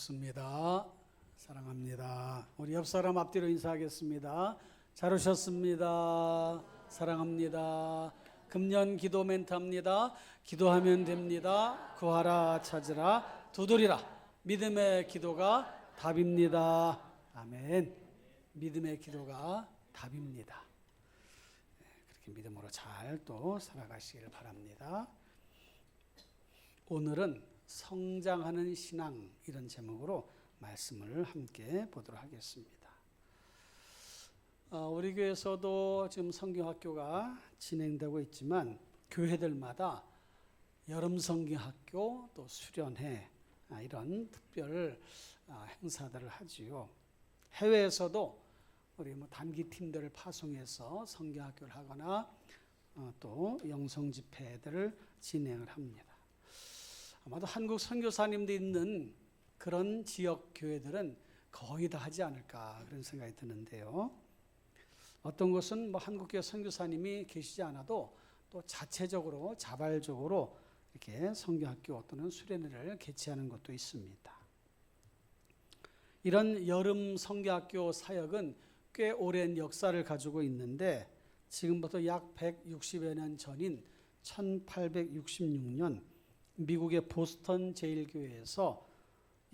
반갑습니다. 사랑합니다. 우리 옆 사람 앞뒤로 인사하겠습니다. 잘 오셨습니다. 사랑합니다. 금년 기도 멘트합니다. 기도하면 됩니다. 구하라 찾으라 두드리라. 믿음의 기도가 답입니다. 아멘. 믿음의 기도가 답입니다. 그렇게 믿음으로 잘 또 살아가시길 바랍니다. 오늘은 성장하는 신앙, 이런 제목으로 말씀을 함께 보도록 하겠습니다. 우리 교회에서도 지금 성경학교가 진행되고 있지만 교회들마다 여름 성경학교 또 수련회 이런 특별 행사들을 하지요. 해외에서도 우리 단기 팀들을 파송해서 성경학교를 하거나 또 영성 집회들을 진행을 합니다. 아마도 한국 선교사님도 있는 그런 지역 교회들은 거의 다 하지 않을까 그런 생각이 드는데요. 어떤 곳은 한국교회 선교사님이 계시지 않아도 또 자체적으로 자발적으로 이렇게 성경학교 또는 수련회를 개최하는 것도 있습니다. 이런 여름 성경학교 사역은 꽤 오랜 역사를 가지고 있는데 지금부터 약 160여 년 전인 1866년 미국의 보스턴 제일교회에서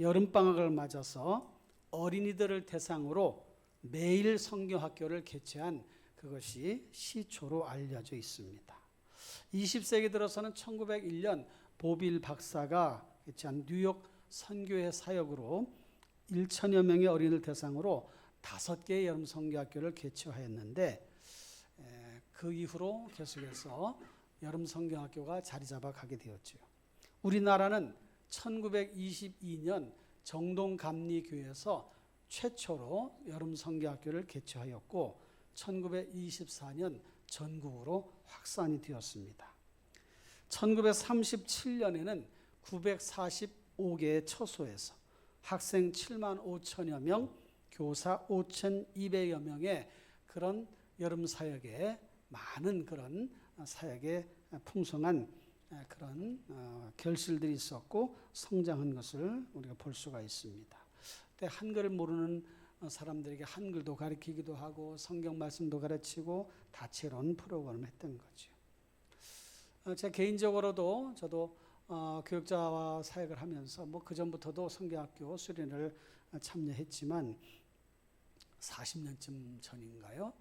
여름방학을 맞아서 어린이들을 대상으로 매일 성경학교를 개최한 그것이 시초로 알려져 있습니다. 20세기 들어서는 1901년 보빌 박사가 개최한 뉴욕 선교회 사역으로 1천여 명의 어린이들 대상으로 5개의 여름 성경학교를 개최하였는데 그 이후로 계속해서 여름 성경학교가 자리 잡아 가게 되었죠. 우리나라는 1922년 정동감리교회에서 최초로 여름 성경학교를 개최하였고 1924년 전국으로 확산이 되었습니다. 1937년에는 945개의 처소에서 학생 7만 5천여 명, 교사 5,200여 명의 그런 여름 사역에 많은 그런 사역에 풍성한 그런 결실들이 있었고 성장한 것을 우리가 볼 수가 있습니다. 그때 한글을 모르는 사람들에게 한글도 가르치기도 하고 성경 말씀도 가르치고 다채로운 프로그램을 했던 거죠. 제 개인적으로도 저도 교육자와 사역을 하면서 그 전부터도 성경학교 수련을 참여했지만 40년쯤 전인가요?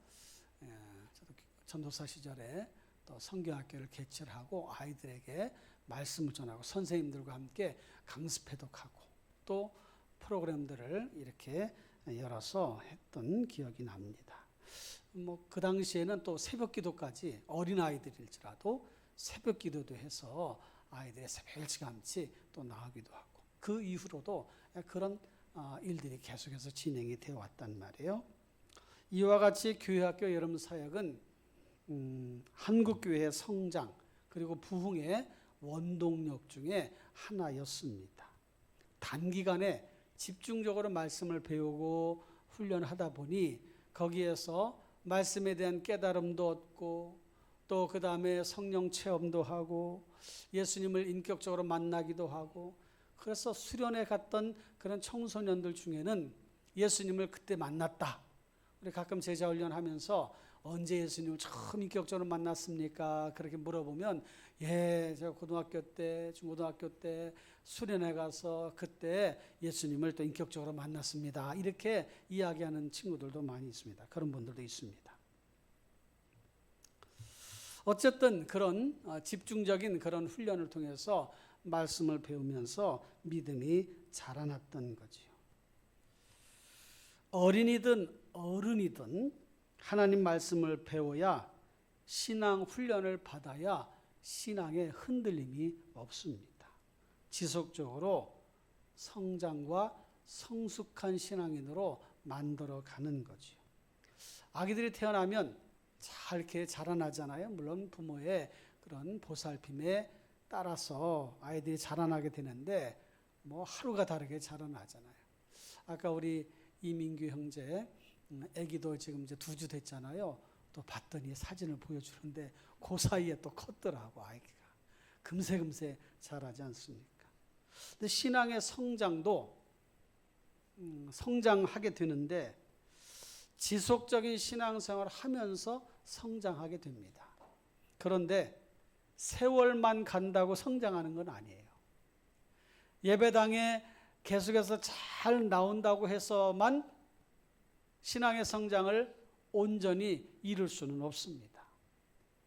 저도 전도사 시절에 또 성경학교를 개최를 하고 아이들에게 말씀을 전하고 선생님들과 함께 강습회도 하고 또 프로그램들을 이렇게 열어서 했던 기억이 납니다. 그 당시에는 또 새벽 기도까지 어린 아이들일지라도 새벽 기도도 해서 아이들의 새벽 일찌감치 또 나가기도 하고 그 이후로도 그런 일들이 계속해서 진행이 되어 왔단 말이에요. 이와 같이 교회학교 여름 사역은 한국교회의 성장 그리고 부흥의 원동력 중에 하나였습니다. 단기간에 집중적으로 말씀을 배우고 훈련하다 보니 거기에서 말씀에 대한 깨달음도 얻고 또 그 다음에 성령 체험도 하고 예수님을 인격적으로 만나기도 하고 그래서 수련회 갔던 그런 청소년들 중에는 예수님을 그때 만났다. 우리 가끔 제자훈련 하면서 언제 예수님을 처음 인격적으로 만났습니까? 그렇게 물어보면 제가 고등학교 때, 중고등학교 때 수련회 가서 그때 예수님을 또 인격적으로 만났습니다. 이렇게 이야기하는 친구들도 많이 있습니다. 그런 분들도 있습니다. 어쨌든 그런 집중적인 그런 훈련을 통해서 말씀을 배우면서 믿음이 자라났던 거지요. 어린이든 어른이든 하나님 말씀을 배워야 신앙 훈련을 받아야 신앙에 흔들림이 없습니다. 지속적으로 성장과 성숙한 신앙인으로 만들어가는 거죠. 아기들이 태어나면 잘 이렇게 자라나잖아요. 물론 부모의 그런 보살핌에 따라서 아이들이 자라나게 되는데 하루가 다르게 자라나잖아요. 아까 우리 이민규 형제 아기도 지금 이제 2주 됐잖아요. 또 봤더니 사진을 보여주는데 그 사이에 또 컸더라고 아이가. 금세 자라지 않습니까? 근데 신앙의 성장도 성장하게 되는데 지속적인 신앙생활을 하면서 성장하게 됩니다. 그런데 세월만 간다고 성장하는 건 아니에요. 예배당에 계속해서 잘 나온다고 해서만 신앙의 성장을 온전히 이룰 수는 없습니다.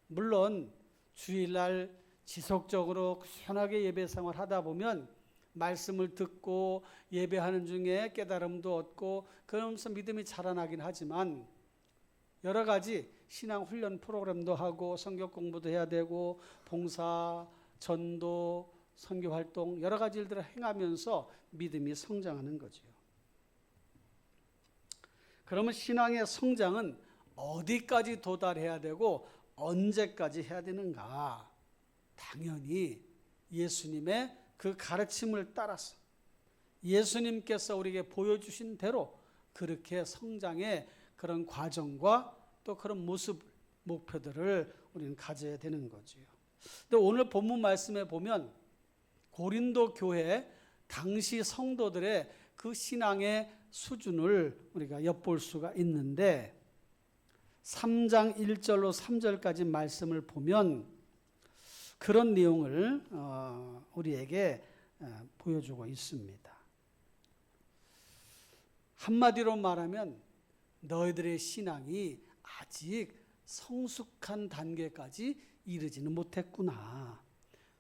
물론 주일날 지속적으로 꾸준하게 예배 생활 하다 보면 말씀을 듣고 예배하는 중에 깨달음도 얻고 그러면서 믿음이 자라나긴 하지만 여러 가지 신앙 훈련 프로그램도 하고 성경 공부도 해야 되고 봉사, 전도, 선교 활동 여러 가지 일들을 행하면서 믿음이 성장하는 거죠. 그러면 신앙의 성장은 어디까지 도달해야 되고 언제까지 해야 되는가? 당연히 예수님의 그 가르침을 따라서 예수님께서 우리에게 보여주신 대로 그렇게 성장의 그런 과정과 또 그런 모습, 목표들을 우리는 가져야 되는 거지요. 근데 오늘 본문 말씀에 보면 고린도 교회 당시 성도들의 그 신앙의 수준을 우리가 엿볼 수가 있는데 3장 1절로 3절까지 말씀을 보면 그런 내용을 우리에게 보여주고 있습니다. 한마디로 말하면 너희들의 신앙이 아직 성숙한 단계까지 이르지는 못했구나.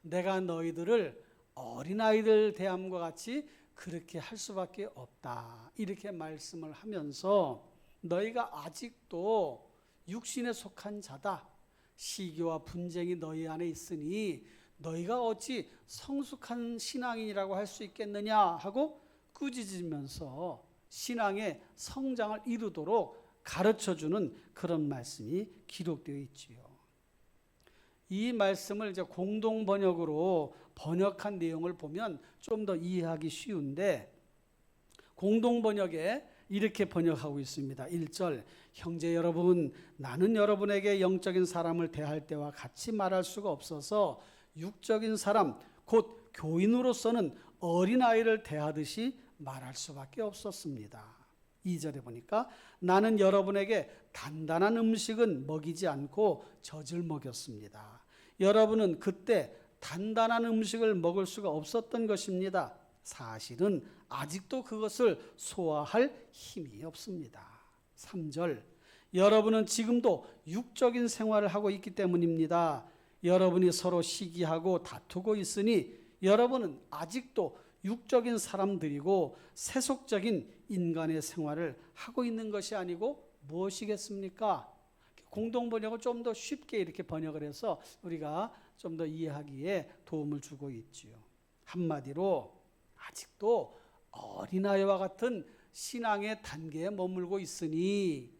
내가 너희들을 어린아이들 대함과 같이 그렇게 할 수밖에 없다. 이렇게 말씀을 하면서 너희가 아직도 육신에 속한 자다. 시기와 분쟁이 너희 안에 있으니 너희가 어찌 성숙한 신앙인이라고 할 수 있겠느냐 하고 꾸짖으면서 신앙의 성장을 이루도록 가르쳐주는 그런 말씀이 기록되어 있지요. 이 말씀을 이제 공동 번역으로 번역한 내용을 보면 좀 더 이해하기 쉬운데 공동 번역에 이렇게 번역하고 있습니다. 1절 형제 여러분 나는 여러분에게 영적인 사람을 대할 때와 같이 말할 수가 없어서 육적인 사람 곧 교인으로서는 어린아이를 대하듯이 말할 수밖에 없었습니다. 2절에 보니까 나는 여러분에게 단단한 음식은 먹이지 않고 젖을 먹였습니다. 여러분은 그때 단단한 음식을 먹을 수가 없었던 것입니다. 사실은 아직도 그것을 소화할 힘이 없습니다. 3절 여러분은 지금도 육적인 생활을 하고 있기 때문입니다. 여러분이 서로 시기하고 다투고 있으니 여러분은 아직도 육적인 사람들이고 세속적인 인간의 생활을 하고 있는 것이 아니고 무엇이겠습니까? 공동번역을 좀 더 쉽게 이렇게 번역을 해서 우리가 좀 더 이해하기에 도움을 주고 있지요. 한마디로 아직도 어린아이와 같은 신앙의 단계에 머물고 있으니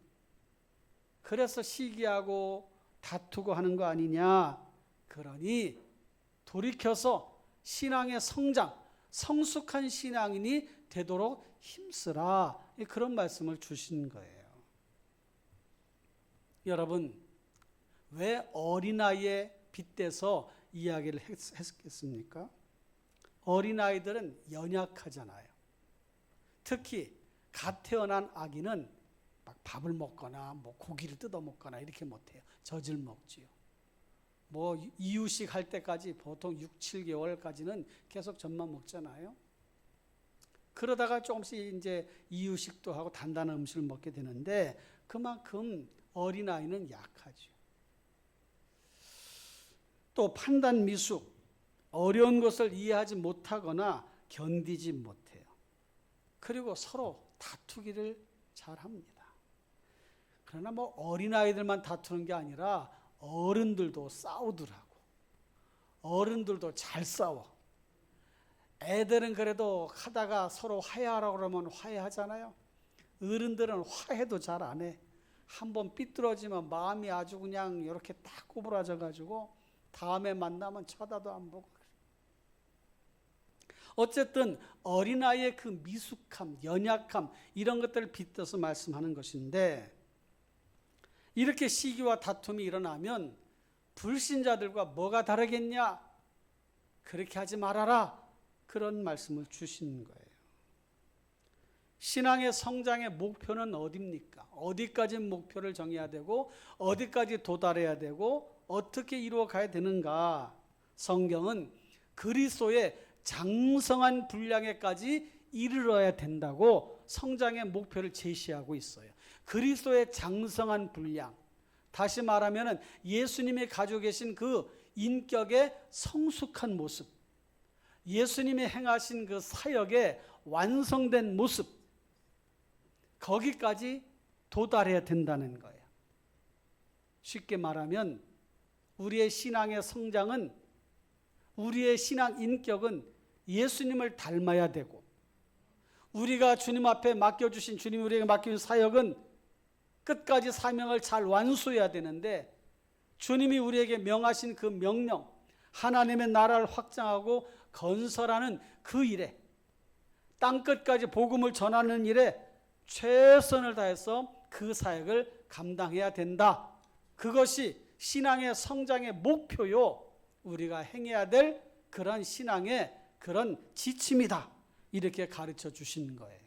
그래서 시기하고 다투고 하는 거 아니냐. 그러니 돌이켜서 신앙의 성장, 성숙한 신앙인이 되도록 힘쓰라. 그런 말씀을 주신 거예요. 여러분, 왜 어린아이에 빗대서 이야기를 했겠습니까? 어린아이들은 연약하잖아요. 특히 갓 태어난 아기는 막 밥을 먹거나 뭐 고기를 뜯어 먹거나 이렇게 못해요. 젖을 먹지요. 뭐 이유식 할 때까지 보통 6, 7개월까지는 계속 젖만 먹잖아요. 그러다가 조금씩 이제 이유식도 하고 단단한 음식을 먹게 되는데 그만큼 어린아이는 약하죠. 또 판단 미숙, 어려운 것을 이해하지 못하거나 견디지 못해요. 그리고 서로 다투기를 잘합니다. 그러나 뭐 어린아이들만 다투는 게 아니라 어른들도 싸우더라고. 어른들도 잘 싸워. 애들은 그래도 하다가 서로 화해하라고 그러면 화해하잖아요. 어른들은 화해도 잘 안 해. 한번 삐뚤어지면 마음이 아주 그냥 이렇게 딱 구부러져 가지고 다음에 만나면 쳐다도 안 보고. 어쨌든 어린아이의 그 미숙함, 연약함 이런 것들을 빗대서 말씀하는 것인데 이렇게 시기와 다툼이 일어나면 불신자들과 뭐가 다르겠냐? 그렇게 하지 말아라. 그런 말씀을 주신 거예요. 신앙의 성장의 목표는 어디입니까? 어디까지 목표를 정해야 되고 어디까지 도달해야 되고 어떻게 이루어 가야 되는가? 성경은 그리스도의 장성한 분량에까지 이르러야 된다고 성장의 목표를 제시하고 있어요. 그리스도의 장성한 분량, 다시 말하면 예수님이 가지고 계신 그 인격의 성숙한 모습, 예수님이 행하신 그 사역의 완성된 모습, 거기까지 도달해야 된다는 거예요. 쉽게 말하면 우리의 신앙의 성장은, 우리의 신앙 인격은 예수님을 닮아야 되고, 우리가 주님 앞에 맡겨주신, 주님이 우리에게 맡겨준 사역은 끝까지 사명을 잘 완수해야 되는데, 주님이 우리에게 명하신 그 명령, 하나님의 나라를 확장하고 건설하는 그 일에, 땅끝까지 복음을 전하는 일에 최선을 다해서 그 사역을 감당해야 된다. 그것이 신앙의 성장의 목표요, 우리가 행해야 될 그런 신앙의 그런 지침이다. 이렇게 가르쳐 주신 거예요.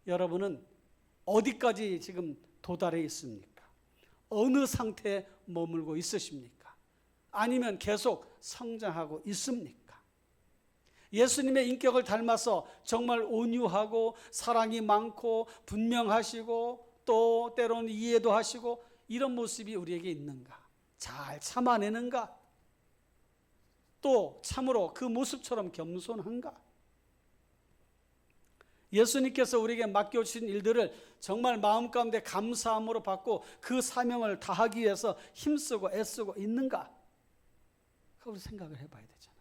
여러분은 어디까지 지금 도달해 있습니까? 어느 상태에 머물고 있으십니까? 아니면 계속 성장하고 있습니까? 예수님의 인격을 닮아서 정말 온유하고 사랑이 많고 분명하시고 또 때로는 이해도 하시고 이런 모습이 우리에게 있는가? 잘 참아내는가? 또 참으로 그 모습처럼 겸손한가? 예수님께서 우리에게 맡겨주신 일들을 정말 마음 가운데 감사함으로 받고 그 사명을 다하기 위해서 힘쓰고 애쓰고 있는가? 그걸 생각을 해봐야 되잖아요.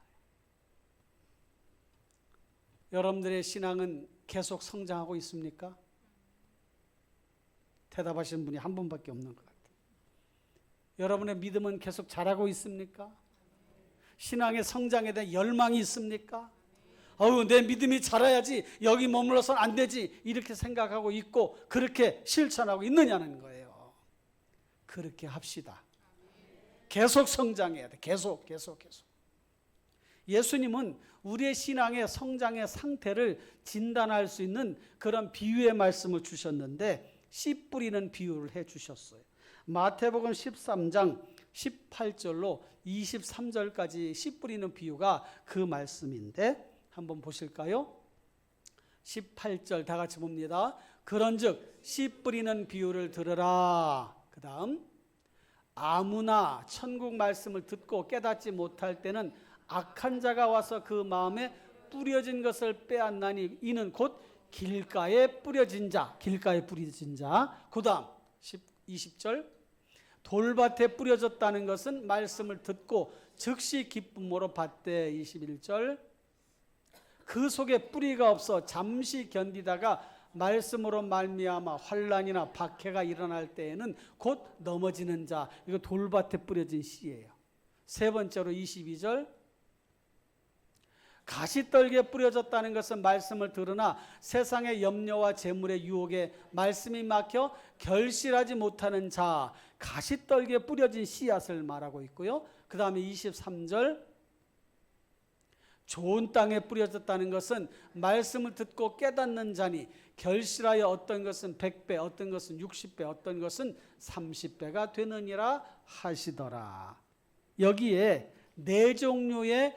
여러분들의 신앙은 계속 성장하고 있습니까? 대답하시는 분이 한 분밖에 없는 것 같아요. 여러분의 믿음은 계속 자라고 있습니까? 신앙의 성장에 대한 열망이 있습니까? 내 믿음이 자라야지, 여기 머물러서는 안 되지, 이렇게 생각하고 있고 그렇게 실천하고 있느냐는 거예요. 그렇게 합시다. 계속 성장해야 돼. 계속. 예수님은 우리의 신앙의 성장의 상태를 진단할 수 있는 그런 비유의 말씀을 주셨는데, 씨 뿌리는 비유를 해 주셨어요. 마태복음 13장 18절로 23절까지 씨 뿌리는 비유가 그 말씀인데 한번 보실까요? 18절 다 같이 봅니다. 그런즉 씨 뿌리는 비유를 들으라. 그 다음, 아무나 천국 말씀을 듣고 깨닫지 못할 때는 악한 자가 와서 그 마음에 뿌려진 것을 빼앗나니 이는 곧 길가에 뿌려진 자. 그 다음 20절, 돌밭에 뿌려졌다는 것은 말씀을 듣고 즉시 기쁨으로 받되. 21절, 그 속에 뿌리가 없어 잠시 견디다가 말씀으로 말미암아 환난이나 박해가 일어날 때에는 곧 넘어지는 자. 이거 돌밭에 뿌려진 씨예요. 세 번째로 22절, 가시떨기에 뿌려졌다는 것은 말씀을 들으나 세상의 염려와 재물의 유혹에 말씀이 막혀 결실하지 못하는 자. 가시떨기에 뿌려진 씨앗을 말하고 있고요. 그 다음에 23절, 좋은 땅에 뿌려졌다는 것은 말씀을 듣고 깨닫는 자니 결실하여 어떤 것은 100배, 어떤 것은 60배, 어떤 것은 30배가 되느니라 하시더라. 여기에 네 종류의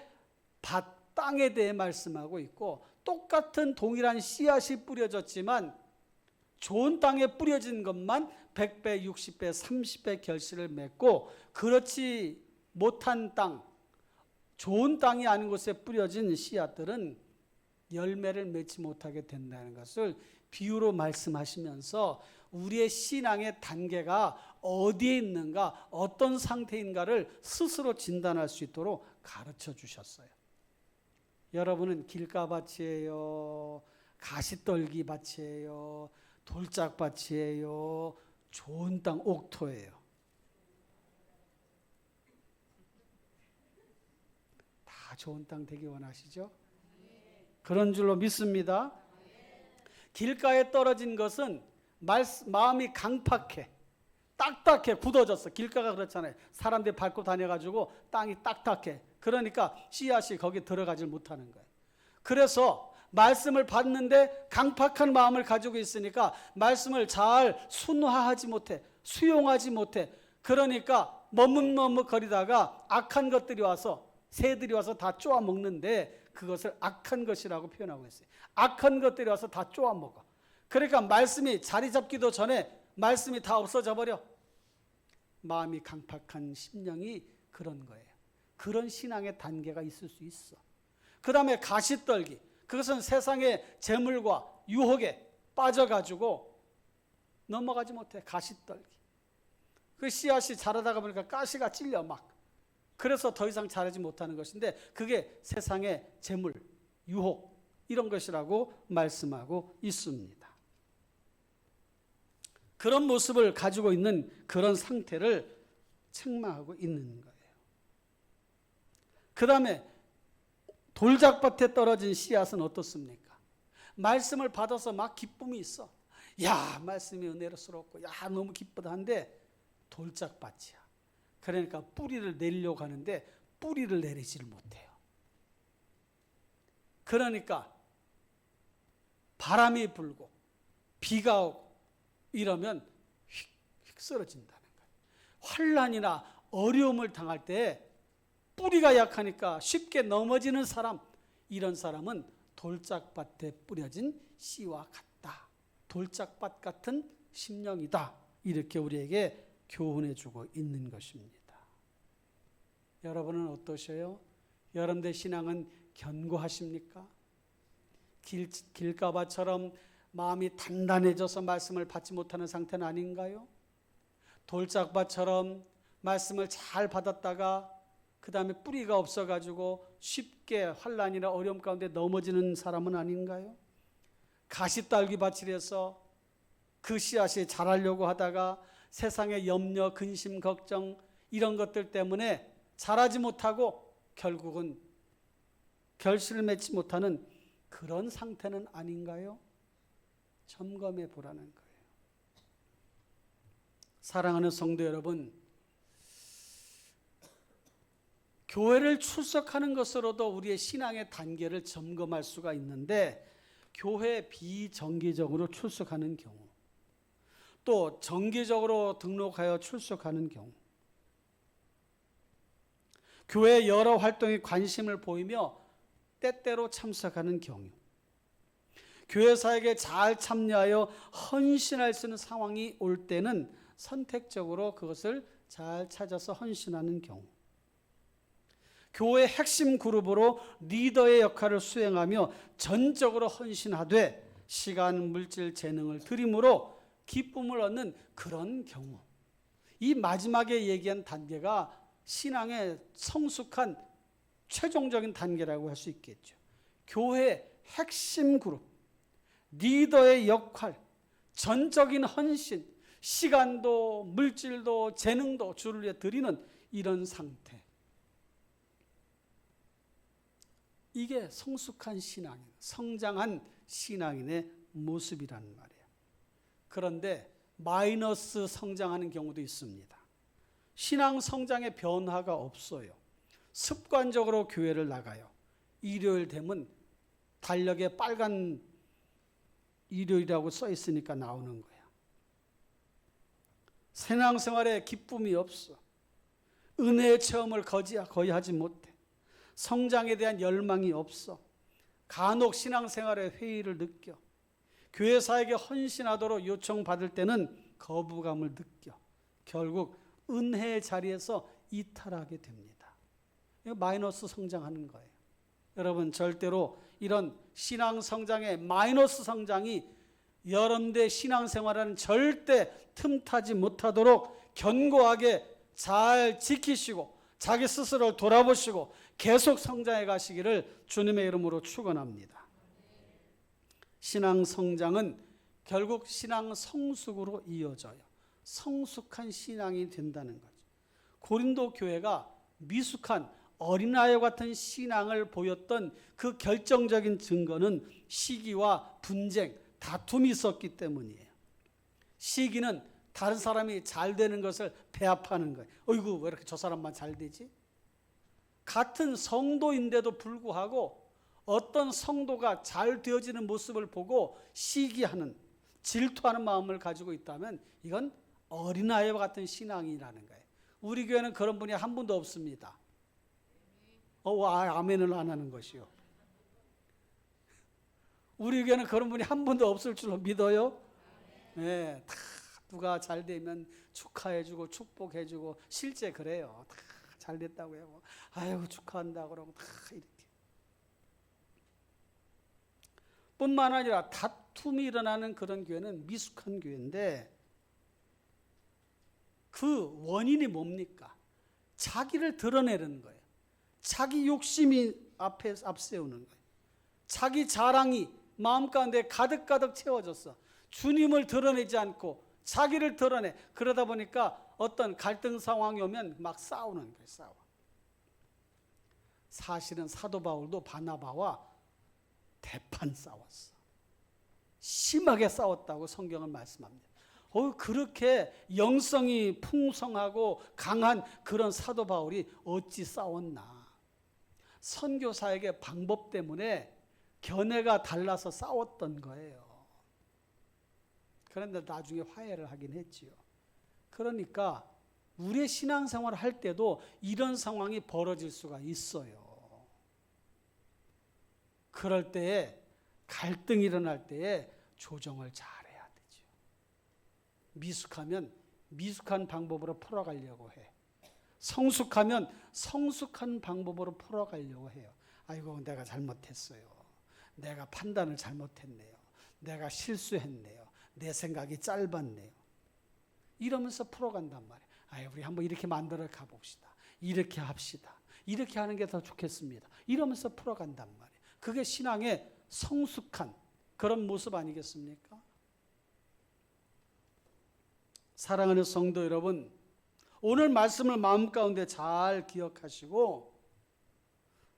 땅에 대해 말씀하고 있고, 똑같은 동일한 씨앗이 뿌려졌지만 좋은 땅에 뿌려진 것만 100배, 60배, 30배 결실을 맺고, 그렇지 못한 땅, 좋은 땅이 아닌 곳에 뿌려진 씨앗들은 열매를 맺지 못하게 된다는 것을 비유로 말씀하시면서 우리의 신앙의 단계가 어디에 있는가, 어떤 상태인가를 스스로 진단할 수 있도록 가르쳐 주셨어요. 여러분은 길가밭이에요? 가시떨기 밭이에요? 돌짝밭이에요? 좋은 땅 옥토예요? 다 좋은 땅 되기 원하시죠? 그런 줄로 믿습니다. 길가에 떨어진 것은 마음이 강팍해, 딱딱해, 굳어졌어. 길가가 그렇잖아요. 사람들이 밟고 다녀가지고 땅이 딱딱해. 그러니까 씨앗이 거기 들어가질 못하는 거예요. 그래서 말씀을 받는데 강팍한 마음을 가지고 있으니까 말씀을 잘 순화하지 못해, 수용하지 못해. 그러니까 머뭇머뭇거리다가 악한 것들이 와서, 새들이 와서 다 쪼아 먹는데 그것을 악한 것이라고 표현하고 있어요. 악한 것들이 와서 다 쪼아 먹어. 그러니까 말씀이 자리 잡기도 전에 말씀이 다 없어져 버려. 마음이 강팍한 심령이 그런 거예요. 그런 신앙의 단계가 있을 수 있어. 그 다음에 가시떨기. 그것은 세상의 재물과 유혹에 빠져가지고 넘어가지 못해. 가시떨기. 그 씨앗이 자라다가 보니까 가시가 찔려 막. 그래서 더 이상 자라지 못하는 것인데 그게 세상의 재물, 유혹 이런 것이라고 말씀하고 있습니다. 그런 모습을 가지고 있는 그런 상태를 책망하고 있는 거예요. 그 다음에 돌짝밭에 떨어진 씨앗은 어떻습니까? 말씀을 받아서 막 기쁨이 있어. 야, 말씀이 은혜스럽고 야, 너무 기쁘다 한데 돌짝밭이야. 그러니까 뿌리를 내리려고 하는데 뿌리를 내리지를 못해요. 그러니까 바람이 불고 비가 오고 이러면 휙 쓰러진다는 거예요. 환난이나 어려움을 당할 때 뿌리가 약하니까 쉽게 넘어지는 사람, 이런 사람은 돌짝밭에 뿌려진 씨와 같다. 돌짝밭 같은 심령이다. 이렇게 우리에게 교훈해주고 있는 것입니다. 여러분은 어떠셔요? 여러분의 신앙은 견고하십니까? 길가바처럼 마음이 단단해져서 말씀을 받지 못하는 상태는 아닌가요? 돌짝밭처럼 말씀을 잘 받았다가 그 다음에 뿌리가 없어가지고 쉽게 환난이나 어려움 가운데 넘어지는 사람은 아닌가요? 가시딸기밭이라서 그 씨앗이 자라려고 하다가 세상의 염려, 근심, 걱정 이런 것들 때문에 자라지 못하고 결국은 결실을 맺지 못하는 그런 상태는 아닌가요? 점검해 보라는 거예요. 사랑하는 성도 여러분, 교회를 출석하는 것으로도 우리의 신앙의 단계를 점검할 수가 있는데 교회 비정기적으로 출석하는 경우, 또 정기적으로 등록하여 출석하는 경우, 교회 여러 활동에 관심을 보이며 때때로 참석하는 경우, 교회 사역에 잘 참여하여 헌신할 수 있는 상황이 올 때는 선택적으로 그것을 잘 찾아서 헌신하는 경우, 교회 핵심 그룹으로 리더의 역할을 수행하며 전적으로 헌신하되 시간, 물질, 재능을 들임으로 기쁨을 얻는 그런 경우, 이 마지막에 얘기한 단계가 신앙의 성숙한 최종적인 단계라고 할 수 있겠죠. 교회 핵심 그룹, 리더의 역할, 전적인 헌신, 시간도 물질도 재능도 주를 위해 드리는 이런 상태, 이게 성숙한 신앙인, 성장한 신앙인의 모습이란 말이에요. 그런데 마이너스 성장하는 경우도 있습니다. 신앙 성장의 변화가 없어요. 습관적으로 교회를 나가요. 일요일 되면 달력에 빨간 일요일이라고 써 있으니까 나오는 거야. 신앙생활에 기쁨이 없어. 은혜의 체험을 거의 하지 못해. 성장에 대한 열망이 없어. 간혹 신앙생활의 회의를 느껴. 교회 사역에 헌신하도록 요청받을 때는 거부감을 느껴. 결국 은혜의 자리에서 이탈하게 됩니다. 이거 마이너스 성장하는 거예요. 여러분, 절대로 이런 신앙 성장의 마이너스 성장이 여러분의 신앙생활에는 절대 틈타지 못하도록 견고하게 잘 지키시고 자기 스스로를 돌아보시고 계속 성장해 가시기를 주님의 이름으로 축원합니다. 신앙 성장은 결국 신앙 성숙으로 이어져요. 성숙한 신앙이 된다는 거죠. 고린도 교회가 미숙한 어린아이와 같은 신앙을 보였던 그 결정적인 증거는 시기와 분쟁, 다툼이 있었기 때문이에요. 시기는 다른 사람이 잘 되는 것을 배합하는 거예요. 어이구, 왜 이렇게 저 사람만 잘 되지? 같은 성도인데도 불구하고 어떤 성도가 잘 되어지는 모습을 보고 시기하는, 질투하는 마음을 가지고 있다면 이건 어린아이와 같은 신앙이라는 거예요. 우리 교회는 그런 분이 한 분도 없습니다. 아멘을 안 하는 것이요. 우리 교회는 그런 분이 한 분도 없을 줄로 믿어요. 네, 다 누가 잘 되면 축하해주고 축복해주고 실제 그래요. 다 잘 됐다고 해요. 아유 축하한다 그러고 다 이렇게. 뿐만 아니라 다툼이 일어나는 그런 교회는 미숙한 교회인데 그 원인이 뭡니까? 자기를 드러내는 거예요. 자기 욕심이 앞세우는 거예요. 자기 자랑이 마음 가운데 가득가득 채워졌어. 주님을 드러내지 않고 자기를 드러내. 그러다 보니까 어떤 갈등 상황이 오면 막 싸우는 거예요. 싸워. 사실은 사도 바울도 바나바와 대판 싸웠어. 심하게 싸웠다고 성경은 말씀합니다. 그렇게 영성이 풍성하고 강한 그런 사도 바울이 어찌 싸웠나. 선교사에게 방법 때문에 견해가 달라서 싸웠던 거예요. 그런데 나중에 화해를 하긴 했지요. 그러니까 우리의 신앙생활을 할 때도 이런 상황이 벌어질 수가 있어요. 그럴 때에 갈등이 일어날 때에 조정을 잘해야 되죠. 미숙하면 미숙한 방법으로 풀어가려고 해. 성숙하면 성숙한 방법으로 풀어가려고 해요. 아이고 내가 잘못했어요. 내가 판단을 잘못했네요. 내가 실수했네요. 내 생각이 짧았네요. 이러면서 풀어간단 말이에요. 우리 한번 이렇게 만들어 가봅시다. 이렇게 합시다. 이렇게 하는 게 더 좋겠습니다. 이러면서 풀어간단 말이에요. 그게 신앙의 성숙한 그런 모습 아니겠습니까? 사랑하는 성도 여러분, 오늘 말씀을 마음 가운데 잘 기억하시고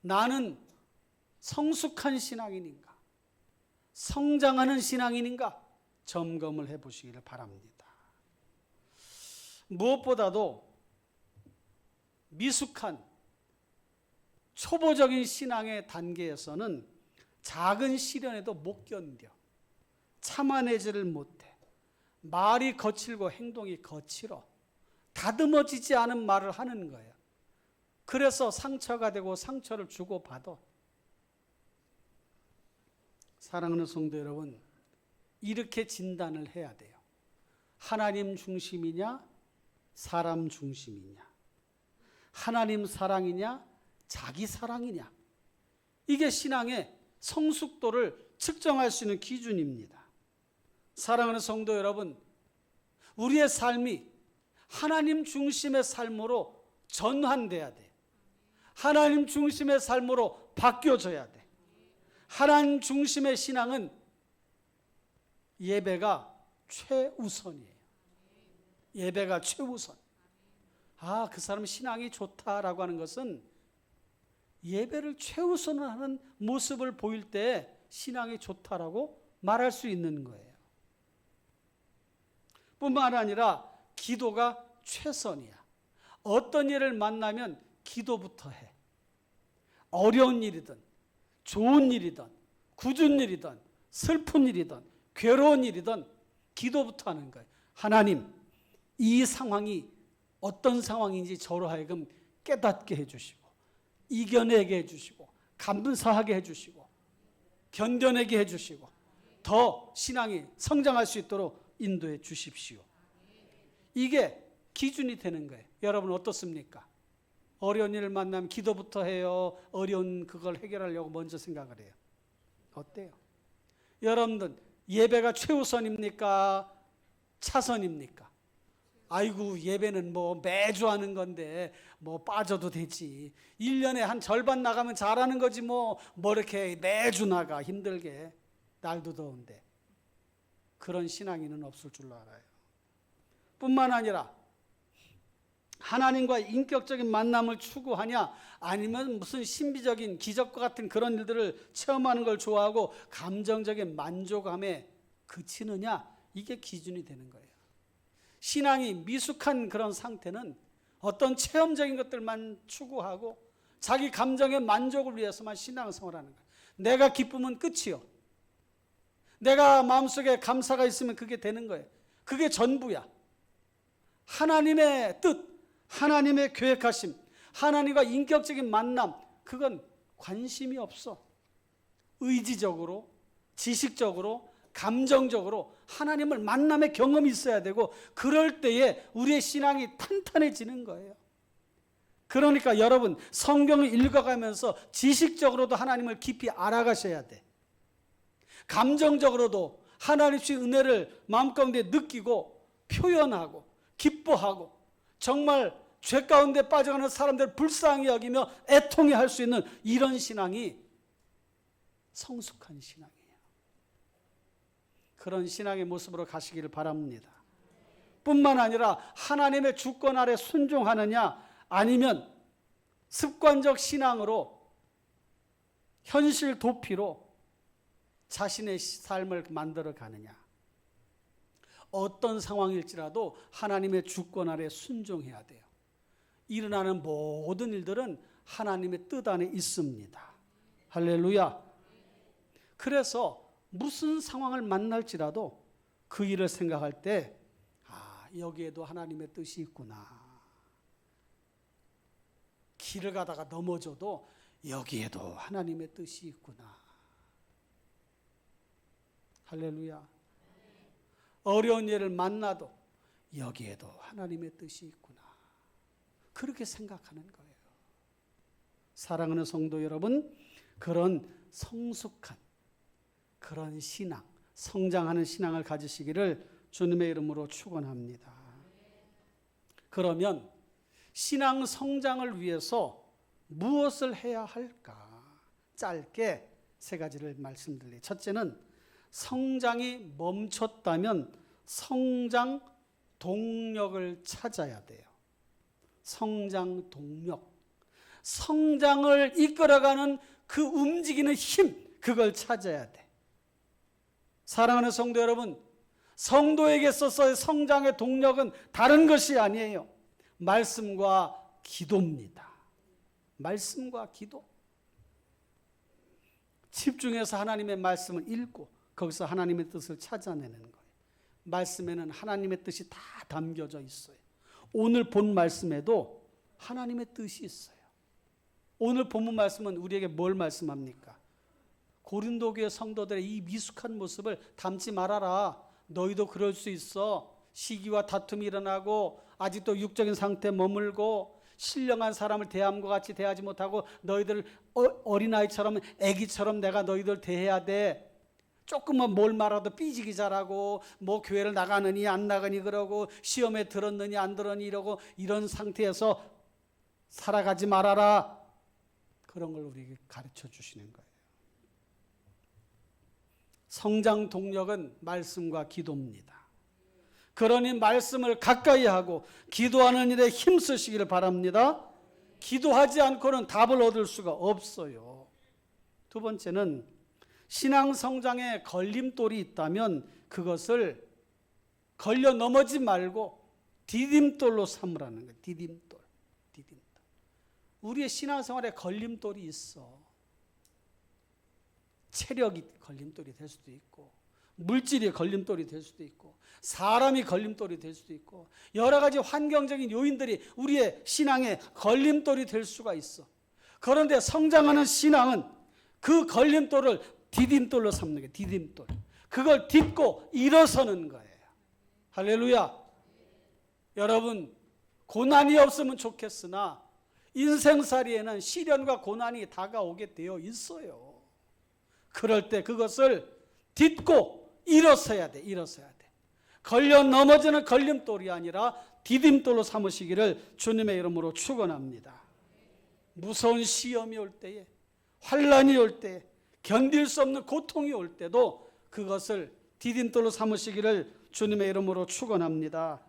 나는 성숙한 신앙인인가? 성장하는 신앙인인가? 점검을 해보시기를 바랍니다. 무엇보다도 미숙한 초보적인 신앙의 단계에서는 작은 시련에도 못 견뎌. 참아내지를 못해. 말이 거칠고 행동이 거칠어. 다듬어지지 않은 말을 하는 거예요. 그래서 상처가 되고 상처를 주고받아. 사랑하는 성도 여러분, 이렇게 진단을 해야 돼요. 하나님 중심이냐, 사람 중심이냐, 하나님 사랑이냐, 자기 사랑이냐. 이게 신앙의 성숙도를 측정할 수 있는 기준입니다. 사랑하는 성도 여러분, 우리의 삶이 하나님 중심의 삶으로 전환돼야 돼. 하나님 중심의 삶으로 바뀌어져야 돼. 하나님 중심의 신앙은 예배가 최우선이에요. 예배가 최우선. 그 사람 신앙이 좋다라고 하는 것은 예배를 최우선으로 하는 모습을 보일 때 신앙이 좋다라고 말할 수 있는 거예요. 뿐만 아니라 기도가 최선이야. 어떤 일을 만나면 기도부터 해. 어려운 일이든 좋은 일이든 굳은 일이든 슬픈 일이든 괴로운 일이든 기도부터 하는 거예요. 하나님, 이 상황이 어떤 상황인지 저로 하여금 깨닫게 해주시고 이겨내게 해주시고 감사하게 해주시고 견뎌내게 해주시고 더 신앙이 성장할 수 있도록 인도해 주십시오. 이게 기준이 되는 거예요. 여러분 어떻습니까? 어려운 일을 만나면 기도부터 해요? 어려운 그걸 해결하려고 먼저 생각을 해요? 어때요? 여러분들 예배가 최우선입니까? 차선입니까? 아이고 예배는 뭐 매주 하는 건데 뭐 빠져도 되지. 1년에 한 절반 나가면 잘하는 거지 뭐 이렇게 매주 나가 힘들게. 날도 더운데. 그런 신앙인은 없을 줄로 알아요. 뿐만 아니라 하나님과 인격적인 만남을 추구하냐 아니면 무슨 신비적인 기적과 같은 그런 일들을 체험하는 걸 좋아하고 감정적인 만족감에 그치느냐, 이게 기준이 되는 거예요. 신앙이 미숙한 그런 상태는 어떤 체험적인 것들만 추구하고 자기 감정의 만족을 위해서만 신앙생활하는 거예요. 내가 기쁘면 끝이요. 내가 마음속에 감사가 있으면 그게 되는 거예요. 그게 전부야. 하나님의 뜻, 하나님의 계획하심, 하나님과 인격적인 만남, 그건 관심이 없어. 의지적으로, 지식적으로, 감정적으로 하나님을 만남의 경험이 있어야 되고, 그럴 때에 우리의 신앙이 탄탄해지는 거예요. 그러니까 여러분, 성경을 읽어가면서 지식적으로도 하나님을 깊이 알아가셔야 돼. 감정적으로도 하나님의 은혜를 마음 가운데 느끼고 표현하고 기뻐하고 정말 죄 가운데 빠져가는 사람들을 불쌍히 여기며 애통해 할 수 있는 이런 신앙이 성숙한 신앙이에요. 그런 신앙의 모습으로 가시기를 바랍니다. 뿐만 아니라 하나님의 주권 아래 순종하느냐, 아니면 습관적 신앙으로 현실 도피로 자신의 삶을 만들어 가느냐. 어떤 상황일지라도 하나님의 주권 아래 순종해야 돼요. 일어나는 모든 일들은 하나님의 뜻 안에 있습니다. 할렐루야. 그래서 무슨 상황을 만날지라도 그 일을 생각할 때, 여기에도 하나님의 뜻이 있구나. 길을 가다가 넘어져도 여기에도 하나님의 뜻이 있구나. 할렐루야. 어려운 일을 만나도 여기에도 하나님의 뜻이 있구나. 그렇게 생각하는 거예요. 사랑하는 성도 여러분, 그런 성숙한 그런 신앙, 성장하는 신앙을 가지시기를 주님의 이름으로 축원합니다. 그러면 신앙 성장을 위해서 무엇을 해야 할까? 짧게 세 가지를 말씀드려요. 첫째는 성장이 멈췄다면 성장 동력을 찾아야 돼요. 성장 동력. 성장을 이끌어가는 그 움직이는 힘, 그걸 찾아야 돼. 사랑하는 성도 여러분, 성도에게 있어서의 성장의 동력은 다른 것이 아니에요. 말씀과 기도입니다. 말씀과 기도. 집중해서 하나님의 말씀을 읽고 거기서 하나님의 뜻을 찾아내는 거예요. 말씀에는 하나님의 뜻이 다 담겨져 있어요. 오늘 본 말씀에도 하나님의 뜻이 있어요. 오늘 본문 말씀은 우리에게 뭘 말씀합니까? 고린도 교회 성도들의 이 미숙한 모습을 담지 말아라. 너희도 그럴 수 있어. 시기와 다툼이 일어나고 아직도 육적인 상태에 머물고 신령한 사람을 대함과 같이 대하지 못하고 너희들 어린아이처럼 애기처럼 내가 너희들 대해야 돼. 조금만 뭘 말아도 삐지기 잘하고 뭐 교회를 나가느니 안 나가니 그러고 시험에 들었느니 안 들었니 이러고 이런 상태에서 살아가지 말아라. 그런 걸 우리에게 가르쳐 주시는 거예요. 성장 동력은 말씀과 기도입니다. 그러니 말씀을 가까이 하고 기도하는 일에 힘쓰시기를 바랍니다. 기도하지 않고는 답을 얻을 수가 없어요. 두 번째는 신앙 성장에 걸림돌이 있다면 그것을 걸려 넘어지 말고 디딤돌로 삼으라는 거예요. 디딤돌. 우리의 신앙생활에 걸림돌이 있어. 체력이 걸림돌이 될 수도 있고 물질이 걸림돌이 될 수도 있고 사람이 걸림돌이 될 수도 있고 여러 가지 환경적인 요인들이 우리의 신앙에 걸림돌이 될 수가 있어. 그런데 성장하는 신앙은 그 걸림돌을 디딤돌로 삼는 거예요. 디딤돌. 그걸 딛고 일어서는 거예요. 할렐루야. 여러분, 고난이 없으면 좋겠으나 인생살이에는 시련과 고난이 다가오게 되어 있어요. 그럴 때 그것을 딛고 일어서야 돼. 걸려 넘어지는 걸림돌이 아니라 디딤돌로 삼으시기를 주님의 이름으로 축원합니다. 무서운 시험이 올 때에, 환난이 올 때에, 견딜 수 없는 고통이 올 때도 그것을 디딤돌로 삼으시기를 주님의 이름으로 축원합니다.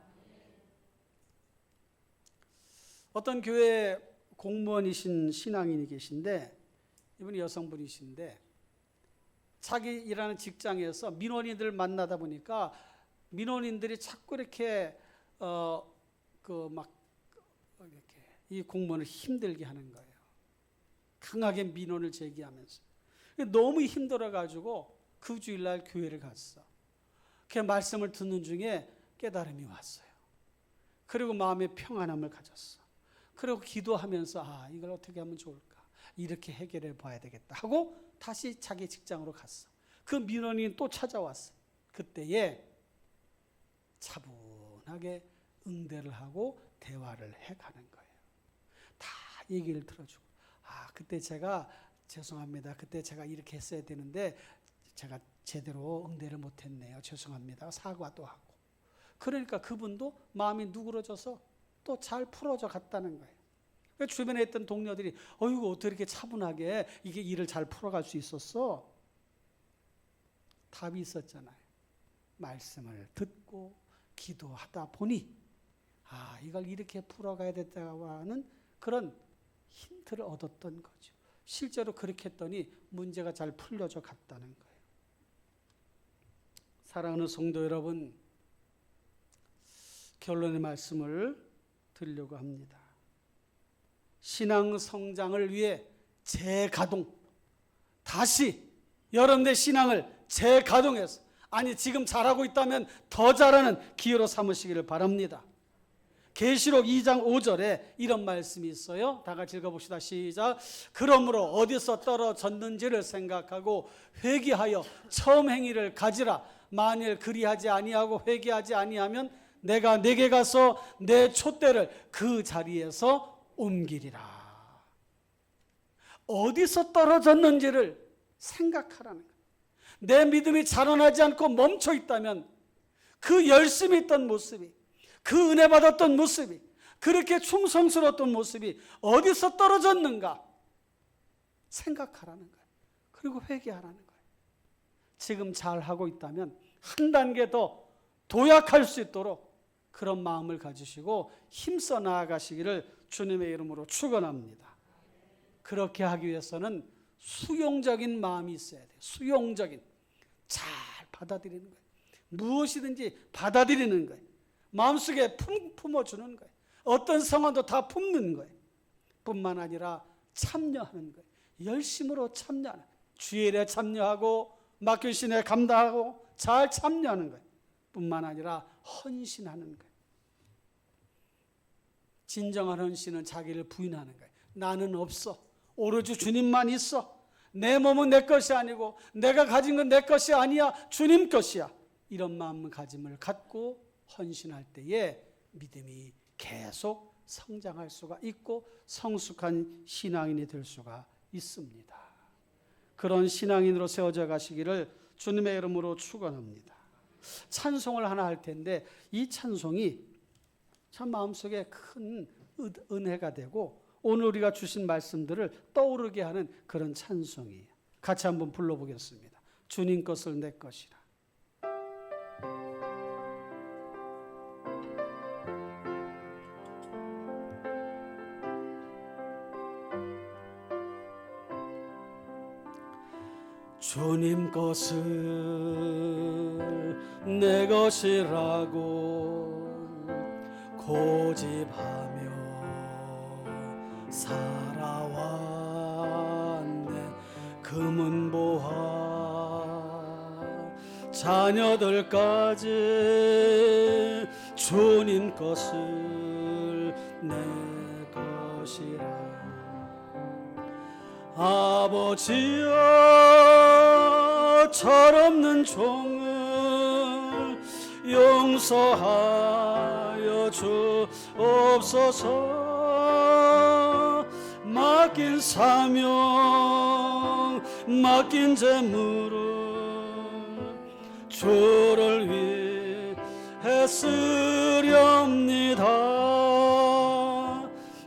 어떤 교회 공무원이신 신앙인이 계신데, 이분이 여성분이신데 자기 일하는 직장에서 민원인들을 만나다 보니까 민원인들이 자꾸 이렇게 이 공무원을 힘들게 하는 거예요. 강하게 민원을 제기하면서. 너무 힘들어가지고 그 주일날 교회를 갔어. 그 말씀을 듣는 중에 깨달음이 왔어요. 그리고 마음의 평안함을 가졌어. 그리고 기도하면서 이걸 어떻게 하면 좋을까? 이렇게 해결해 봐야 되겠다 하고 다시 자기 직장으로 갔어. 그 민원인이 또 찾아왔어. 그때에 차분하게 응대를 하고 대화를 해가는 거예요. 다 얘기를 들어주고, 그때 제가 죄송합니다. 그때 제가 이렇게 했어야 되는데 제가 제대로 응대를 못했네요. 죄송합니다. 사과도 하고. 그러니까 그분도 마음이 누그러져서 또 잘 풀어져 갔다는 거예요. 주변에 있던 동료들이 이거 어떻게 이렇게 차분하게 이게 일을 잘 풀어갈 수 있었어? 답이 있었잖아요. 말씀을 듣고 기도하다 보니 이걸 이렇게 풀어가야 됐다고 하는 그런 힌트를 얻었던 거죠. 실제로 그렇게 했더니 문제가 잘 풀려져 갔다는 거예요. 사랑하는 성도 여러분, 결론의 말씀을 드리려고 합니다. 신앙 성장을 위해 재가동, 다시 여러분의 신앙을 재가동해서, 지금 잘하고 있다면 더 잘하는 기회로 삼으시기를 바랍니다. 계시록 2장 5절에 이런 말씀이 있어요. 다 같이 읽어봅시다. 시작. 그러므로 어디서 떨어졌는지를 생각하고 회개하여 처음 행위를 가지라. 만일 그리하지 아니하고 회개하지 아니하면 내가 내게 가서 내 촛대를 그 자리에서 옮기리라. 어디서 떨어졌는지를 생각하라는 거예요. 내 믿음이 자라나지 않고 멈춰 있다면 그 열심히 있던 모습이, 그 은혜 받았던 모습이, 그렇게 충성스러웠던 모습이 어디서 떨어졌는가 생각하라는 거예요. 그리고 회개하라는 거예요. 지금 잘하고 있다면 한 단계 더 도약할 수 있도록 그런 마음을 가지시고 힘써 나아가시기를 주님의 이름으로 축원합니다. 그렇게 하기 위해서는 수용적인 마음이 있어야 돼요. 수용적인, 잘 받아들이는 거예요. 무엇이든지 받아들이는 거예요. 마음속에 품어주는 거예요. 어떤 상황도 다 품는 거예요. 뿐만 아니라 참여하는 거예요. 열심으로 참여하는 거예요. 주의 일에 참여하고 맡겨주신 일에 감당하고 잘 참여하는 거예요. 뿐만 아니라 헌신하는 거예요. 진정한 헌신은 자기를 부인하는 거예요. 나는 없어. 오로지 주님만 있어. 내 몸은 내 것이 아니고 내가 가진 건 내 것이 아니야. 주님 것이야. 이런 마음가짐을 갖고 헌신할 때에 믿음이 계속 성장할 수가 있고 성숙한 신앙인이 될 수가 있습니다. 그런 신앙인으로 세워져 가시기를 주님의 이름으로 축원합니다. 찬송을 하나 할 텐데 이 찬송이 참 마음속에 큰 은혜가 되고 오늘 우리가 주신 말씀들을 떠오르게 하는 그런 찬송이에요. 같이 한번 불러보겠습니다. 주님 것을 내 것이라. 주님 것을 내 것이라고 고집하며 살아왔네. 금은보화 자녀들까지 주님 것을 내 것이라. 아버지여 철없는 종을 용서하여 주옵소서. 맡긴 사명 맡긴 재물을 주를 위해 쓰렵니다.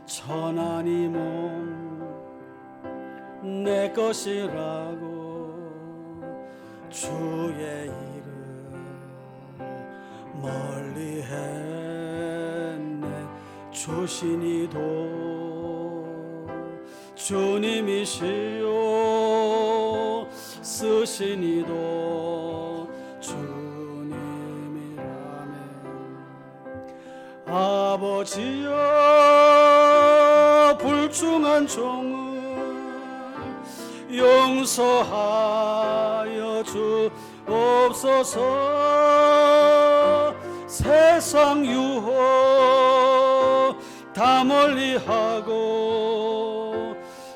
천하니 몸 내 것이라고 주의 이름 멀리 했네. 주신이도 주님이시요 쓰신이도 주님이라네. 아버지여 불중한 종을 용서하여 주옵소서. 세상 유혹 다 멀리하고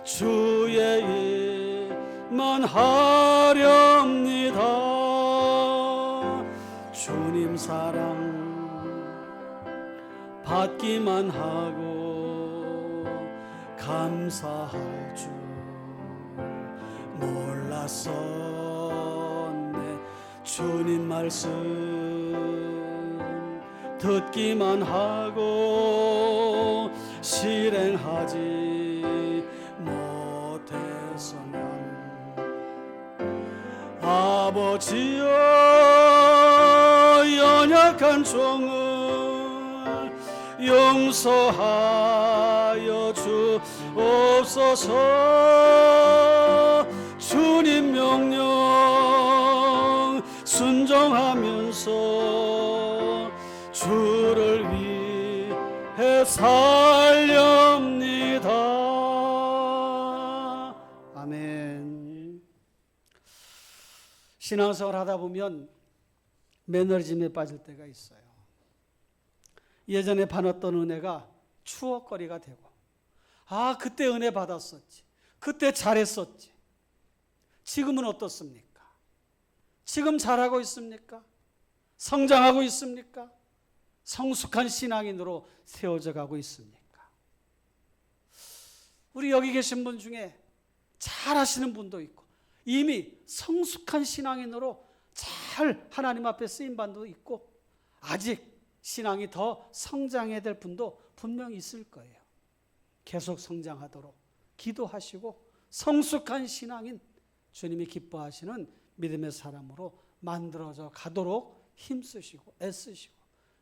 주의 일만 하렵니다. 주님 사랑 받기만 하고 감사할 줄 몰랐었네. 주님 말씀 듣기만 하고 실행하지 못했으면 아버지여 연약한 종을 용서하여 주옵소서. 주님 명령 순종하면서 주를 위해 살렵니다. 아멘. 신앙생활 하다 보면 매너리즘에 빠질 때가 있어요. 예전에 받았던 은혜가 추억거리가 되고, 아, 그때 은혜 받았었지, 그때 잘했었지. 지금은 어떻습니까? 지금 잘하고 있습니까? 성장하고 있습니까? 성숙한 신앙인으로 세워져 가고 있습니까? 우리 여기 계신 분 중에 잘하시는 분도 있고 이미 성숙한 신앙인으로 잘 하나님 앞에 쓰임받도 있고 아직 신앙이 더 성장해야 될 분도 분명히 있을 거예요. 계속 성장하도록 기도하시고 성숙한 신앙인, 주님이 기뻐하시는 믿음의 사람으로 만들어져 가도록 힘쓰시고 애쓰시고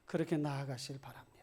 그렇게 나아가실 바랍니다.